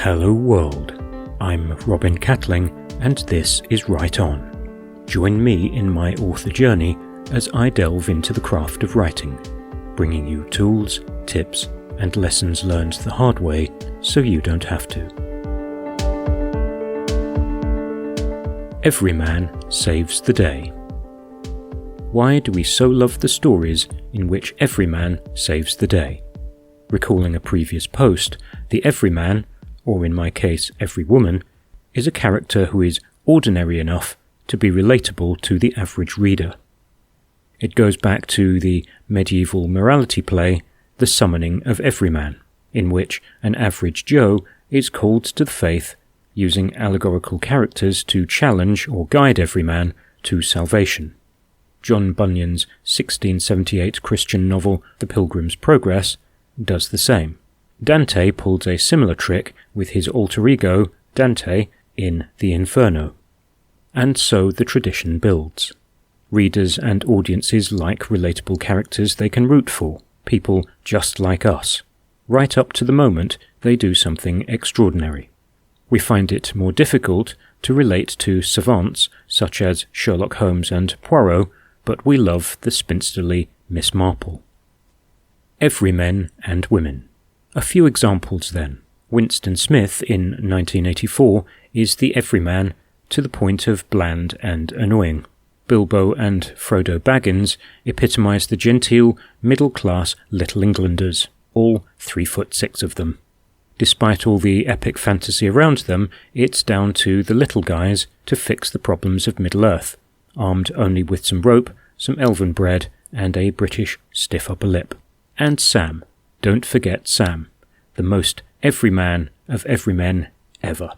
Hello world, I'm Robin Catling and this is Write On. Join me in my author journey as I delve into the craft of writing, bringing you tools, tips and lessons learned the hard way so you don't have to. Everyman saves the day. Why do we so love the stories in which everyman saves the day? Recalling a previous post, the everyman, or in my case Everywoman, is a character who is ordinary enough to be relatable to the average reader. It goes back to the medieval morality play, The Summoning of Everyman, in which an average Joe is called to the faith using allegorical characters to challenge or guide everyman to salvation. John Bunyan's 1678 Christian novel The Pilgrim's Progress does the same. Dante pulled a similar trick with his alter ego, Dante, in The Inferno. And so the tradition builds. Readers and audiences like relatable characters they can root for, people just like us. Right up to the moment they do something extraordinary. We find it more difficult to relate to savants such as Sherlock Holmes and Poirot, but we love the spinsterly Miss Marple. Everymen and women. A few examples then. Winston Smith in 1984 is the everyman to the point of bland and annoying. Bilbo and Frodo Baggins epitomise the genteel, middle-class Little Englanders, all 3'6" of them. Despite all the epic fantasy around them, it's down to the little guys to fix the problems of Middle-earth, armed only with some rope, some elven bread, and a British stiff upper lip. And Sam. Don't forget Sam, the most everyman of everymen ever.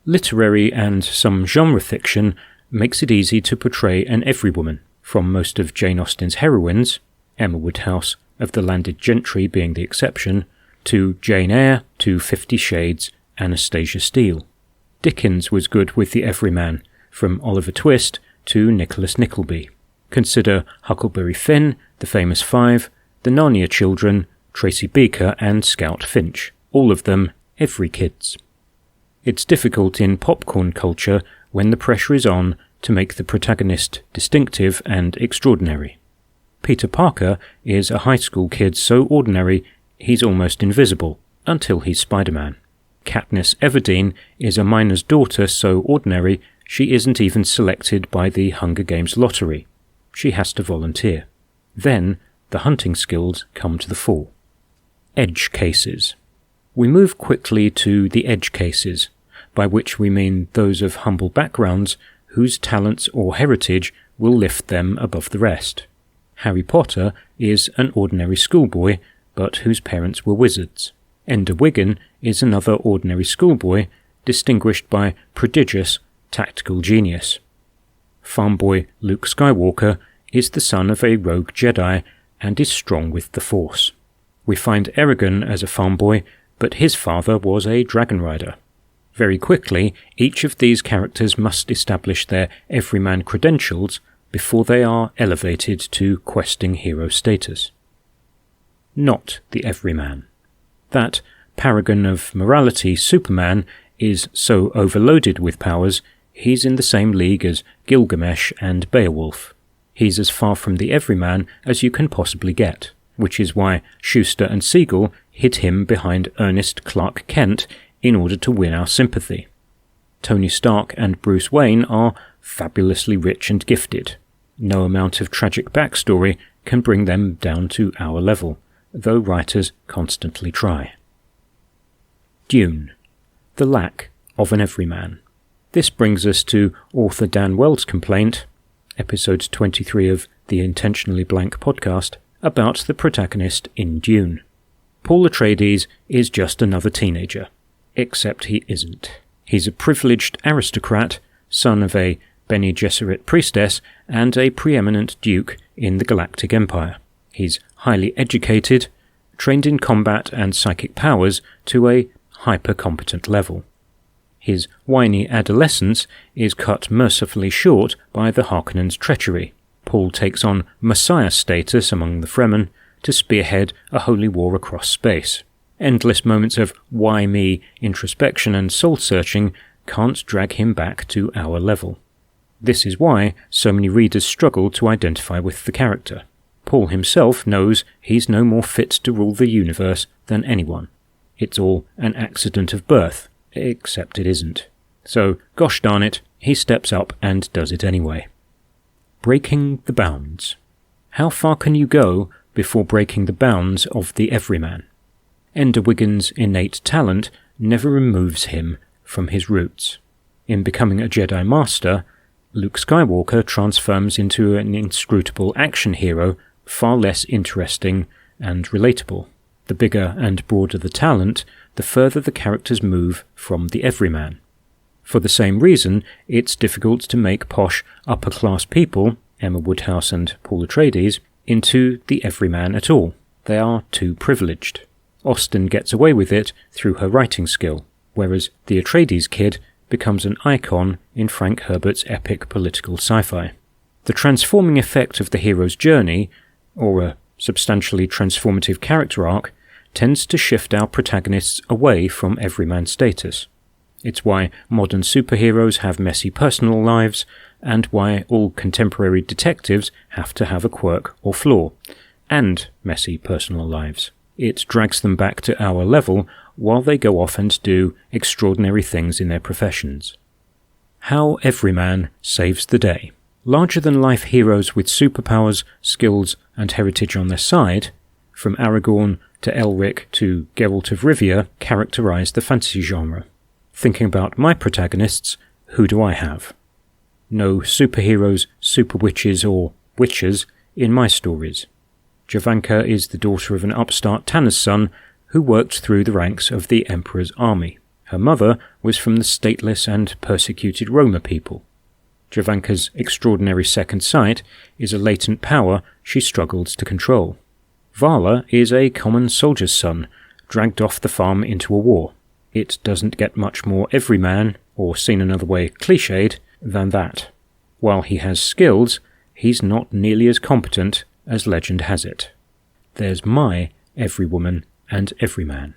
Literary and some genre fiction makes it easy to portray an everywoman, from most of Jane Austen's heroines, Emma Woodhouse of the landed gentry being the exception, to Jane Eyre to 50 Shades, Anastasia Steele. Dickens was good with the everyman, from Oliver Twist to Nicholas Nickleby. Consider Huckleberry Finn, The Famous Five, The Narnia Children, Tracy Beaker and Scout Finch, all of them every kids. It's difficult in popcorn culture when the pressure is on to make the protagonist distinctive and extraordinary. Peter Parker is a high school kid so ordinary he's almost invisible, until he's Spider-Man. Katniss Everdeen is a miner's daughter so ordinary she isn't even selected by the Hunger Games lottery. She has to volunteer. Then the hunting skills come to the fore. Edge cases. We move quickly to the edge cases, by which we mean those of humble backgrounds whose talents or heritage will lift them above the rest. Harry Potter is an ordinary schoolboy, but whose parents were wizards. Ender Wiggin is another ordinary schoolboy, distinguished by prodigious tactical genius. Farm boy Luke Skywalker is the son of a rogue Jedi and is strong with the Force. We find Eragon as a farm boy, but his father was a dragon rider. Very quickly, each of these characters must establish their everyman credentials before they are elevated to questing hero status. Not the everyman. That paragon of morality Superman is so overloaded with powers, he's in the same league as Gilgamesh and Beowulf. He's as far from the everyman as you can possibly get, which is why Schuster and Siegel hid him behind Ernest Clark Kent in order to win our sympathy. Tony Stark and Bruce Wayne are fabulously rich and gifted. No amount of tragic backstory can bring them down to our level, though writers constantly try. Dune. The lack of an everyman. This brings us to author Dan Wells' complaint, episode 23 of the Intentionally Blank podcast, about the protagonist in Dune. Paul Atreides is just another teenager, except he isn't. He's a privileged aristocrat, son of a Bene Gesserit priestess and a preeminent duke in the Galactic Empire. He's highly educated, trained in combat and psychic powers to a hyper-competent level. His whiny adolescence is cut mercifully short by the Harkonnens' treachery. Paul takes on messiah status among the Fremen to spearhead a holy war across space. Endless moments of why me introspection and soul-searching can't drag him back to our level. This is why so many readers struggle to identify with the character. Paul himself knows he's no more fit to rule the universe than anyone. It's all an accident of birth, except it isn't. So, gosh darn it, he steps up and does it anyway. Breaking the bounds. How far can you go before breaking the bounds of the Everyman? Ender Wiggins' innate talent never removes him from his roots. In becoming a Jedi Master, Luke Skywalker transforms into an inscrutable action hero, far less interesting and relatable. The bigger and broader the talent, the further the characters move from the Everyman. For the same reason, it's difficult to make posh, upper-class people, Emma Woodhouse and Paul Atreides, into the Everyman at all. They are too privileged. Austen gets away with it through her writing skill, whereas the Atreides kid becomes an icon in Frank Herbert's epic political sci-fi. The transforming effect of the hero's journey, or a substantially transformative character arc, tends to shift our protagonists away from Everyman status. It's why modern superheroes have messy personal lives, and why all contemporary detectives have to have a quirk or flaw, and messy personal lives. It drags them back to our level while they go off and do extraordinary things in their professions. How Everyman saves the day. Larger-than-life heroes with superpowers, skills, and heritage on their side, from Aragorn to Elric to Geralt of Rivia, characterize the fantasy genre. Thinking about my protagonists, who do I have? No superheroes, super witches, or witches in my stories. Jovanka is the daughter of an upstart tanner's son who worked through the ranks of the Emperor's army. Her mother was from the stateless and persecuted Roma people. Jovanka's extraordinary second sight is a latent power she struggles to control. Vala is a common soldier's son, dragged off the farm into a war. It doesn't get much more Everyman, or seen another way cliched, than that. While he has skills, he's not nearly as competent as legend has it. There's my Everywoman and Everyman.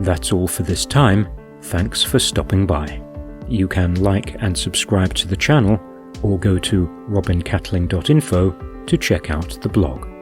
That's all for this time. Thanks for stopping by. You can like and subscribe to the channel, or go to robincatling.info to check out the blog.